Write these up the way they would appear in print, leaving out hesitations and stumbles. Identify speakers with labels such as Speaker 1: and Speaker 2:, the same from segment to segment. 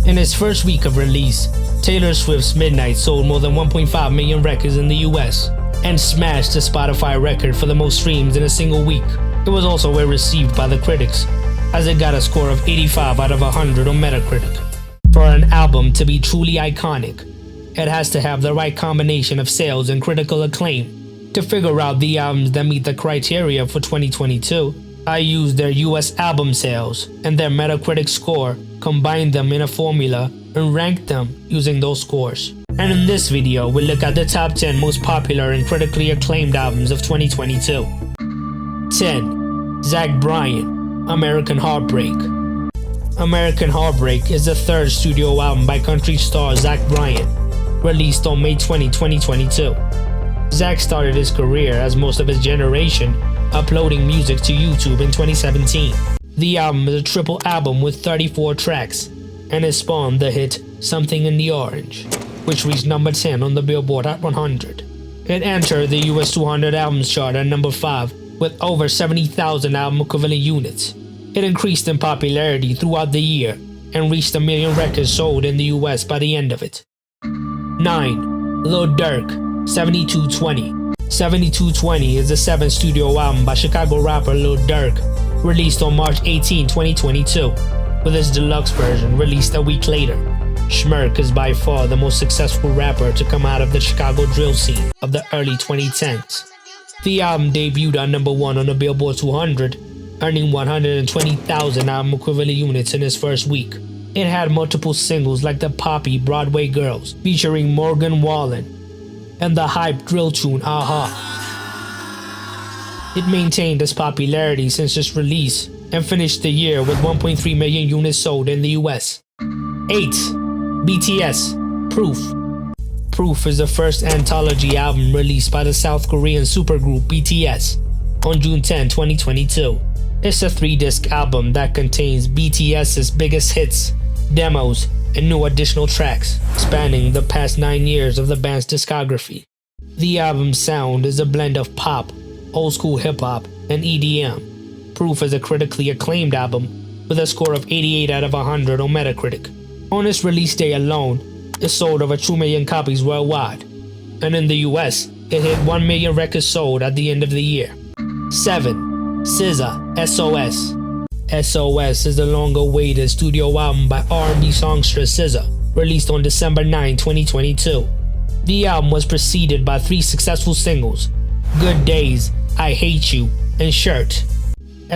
Speaker 1: In its first week of release, Taylor Swift's Midnight sold more than 1.5 million records in the US and smashed the Spotify record for the most streams in a single week. It was also well received by the critics, as it got a score of 85 out of 100 on Metacritic. For an album to be truly iconic, it has to have the right combination of sales and critical acclaim. To figure out the albums that meet the criteria for 2022, I used their US album sales and their Metacritic score, combined them in a formula, and ranked them using those scores. And in this video, we'll look at the top 10 most popular and critically acclaimed albums of 2022. 10. Zach Bryant, American Heartbreak. American Heartbreak is the third studio album by country star Zach Bryant, released on May 20, 2022. Zach started his career, as most of his generation, uploading music to YouTube in 2017. The album is a triple album with 34 tracks, and it spawned the hit Something in the Orange, which reached number 10 on the Billboard Hot 100. It entered the US 200 albums chart at number 5 with over 70,000 album equivalent units. It increased in popularity throughout the year and reached 1 million records sold in the US by the end of it. 9. Lil Durk, 7220. 7220 is the 7th studio album by Chicago rapper Lil Durk, released on March 18, 2022, with its deluxe version released a week later. Schmirk is by far the most successful rapper to come out of the Chicago drill scene of the early 2010s. The album debuted at number 1 on the Billboard 200, earning 120,000 album equivalent units in its first week. It had multiple singles like the poppy Broadway Girls featuring Morgan Wallen and the hype drill tune Aha. It maintained its popularity since its release and finished the year with 1.3 million units sold in the US. 8. BTS, Proof. Proof is the first anthology album released by the South Korean supergroup BTS on June 10, 2022. It's a 3-disc album that contains BTS's biggest hits, demos, and new additional tracks, spanning the past 9 years of the band's discography. The album's sound is a blend of pop, old school hip-hop, and EDM. Proof is a critically acclaimed album with a score of 88 out of 100 on Metacritic. On its release day alone, it sold over 2 million copies worldwide, and in the US, it hit 1 million records sold at the end of the year. 7. SZA, SOS. SOS is the long-awaited studio album by R&B songstress SZA, released on December 9, 2022. The album was preceded by 3 successful singles, Good Days, I Hate You, and Shirt.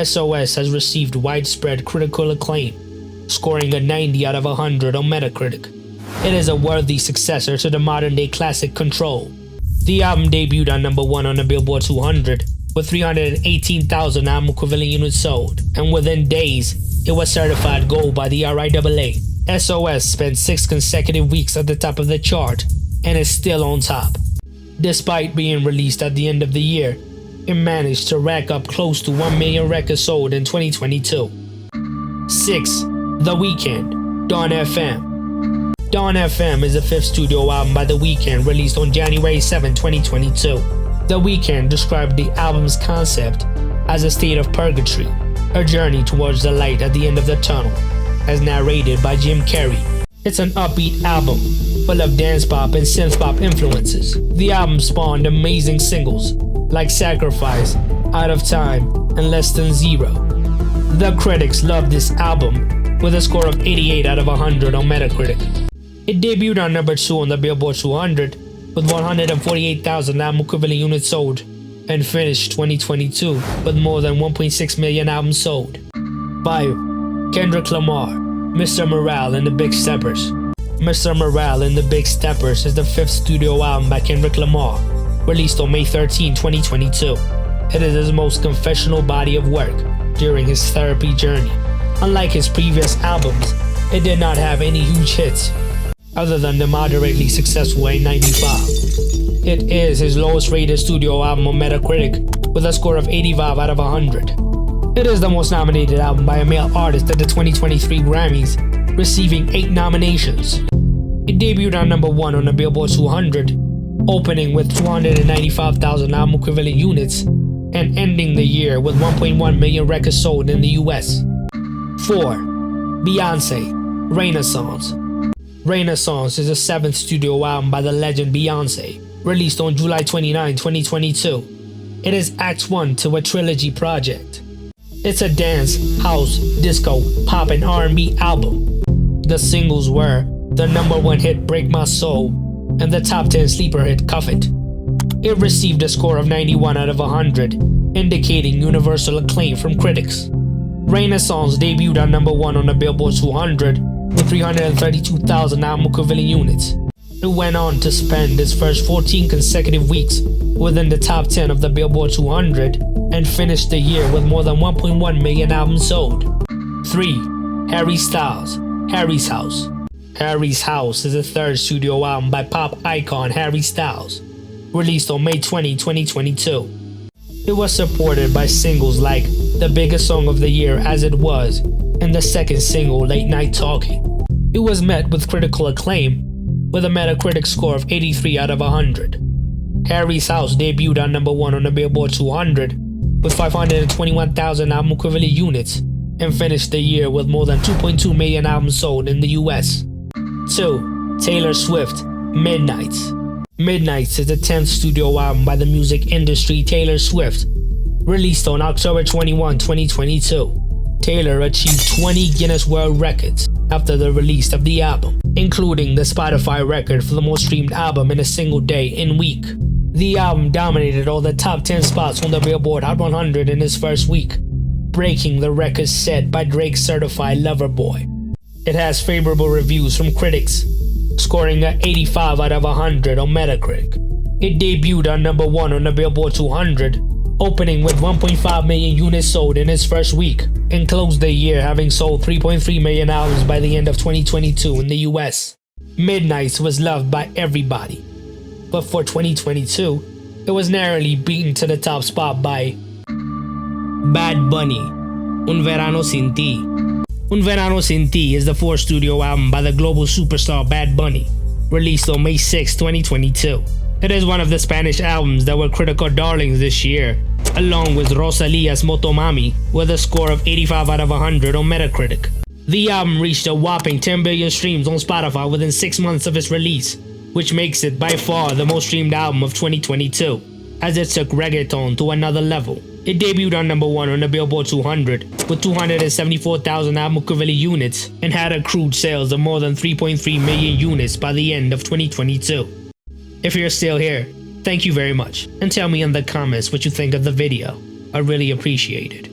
Speaker 1: SOS has received widespread critical acclaim, scoring a 90 out of 100 on Metacritic. It is a worthy successor to the modern-day classic Control. The album debuted at number 1 on the Billboard 200 with 318,000 album equivalent units sold, and within days, it was certified gold by the RIAA. SOS spent 6 consecutive weeks at the top of the chart and is still on top. Despite being released at the end of the year, it managed to rack up close to 1 million records sold in 2022. 6. The Weeknd, Dawn FM. Dawn FM is the 5th studio album by The Weeknd, released on January 7, 2022. The Weeknd described the album's concept as a state of purgatory, a journey towards the light at the end of the tunnel, as narrated by Jim Carrey. It's an upbeat album, full of dance pop and synth pop influences. The album spawned amazing singles like Sacrifice, Out of Time, and Less Than Zero. The critics loved this album with a score of 88 out of 100 on Metacritic. It debuted on number 2 on the Billboard 200 with 148,000 album equivalent units sold, and finished 2022 with more than 1.6 million albums sold. 5. Kendrick Lamar, Mr. Morale and the Big Steppers. Mr. Morale and the Big Steppers is the 5th studio album by Kendrick Lamar, released on May 13, 2022. It is his most confessional body of work during his therapy journey. Unlike his previous albums, it did not have any huge hits, other than the moderately successful A95. It is his lowest rated studio album on Metacritic with a score of 85 out of 100. It is the most nominated album by a male artist at the 2023 Grammys, receiving 8 nominations. It debuted at number 1 on the Billboard 200, opening with 295,000 album equivalent units and ending the year with 1.1 million records sold in the US. 4. Beyonce, Renaissance. Renaissance is the 7th studio album by the legend Beyonce, released on July 29, 2022. It is Act 1 to a trilogy project. It's a dance, house, disco, pop, and R&B album. The singles were the #1 hit Break My Soul and the top 10 sleeper hit Cuff It. It received a score of 91 out of 100, indicating universal acclaim from critics. Renaissance debuted at #1 on the Billboard 200 with 332,000 album equivalent units. It went on to spend its first 14 consecutive weeks within the top 10 of the Billboard 200 and finished the year with more than 1.1 million albums sold. 3. Harry Styles, Harry's House. Harry's House is the 3rd studio album by pop icon Harry Styles, released on May 20, 2022. It was supported by singles like The Biggest Song of the Year As It Was and the 2nd single Late Night Talking. It was met with critical acclaim with a METACRITIC score of 83 out of 100. Harry's House debuted at #1 on the Billboard 200 with 521,000 album equivalent units and finished the year with more than 2.2 million albums sold in the US. 2. Taylor Swift, Midnights. Midnights is the 10th studio album by the music industry Taylor Swift, released on October 21, 2022. Taylor achieved 20 Guinness World Records after the release of the album, including the Spotify record for the most streamed album in a single day in week. The album dominated all the top 10 spots on the Billboard Hot 100 in its first week, breaking the record set by Drake's Certified Lover Boy. It has favorable reviews from critics, scoring an 85 out of 100 on Metacritic. It debuted at #1 on the Billboard 200, opening with 1.5 million units sold in its first week, and closed the year having sold 3.3 million albums by the end of 2022 in the US. Midnights was loved by everybody, but for 2022, it was narrowly beaten to the top spot by Bad Bunny, Un Verano Sin Ti. Un Verano Sin Ti is the 4th studio album by the global superstar Bad Bunny, released on May 6, 2022. It is one of the Spanish albums that were critical darlings this year, along with Rosalia's Motomami with a score of 85 out of 100 on Metacritic. The album reached a whopping 10 billion streams on Spotify within 6 months of its release, which makes it by far the most streamed album of 2022, as it took reggaeton to another level. It debuted at #1 on the Billboard 200 with 274,000 album equivalent units and had accrued sales of more than 3.3 million units by the end of 2022. If you're still here, thank you very much, and tell me in the comments what you think of the video. I really appreciate it.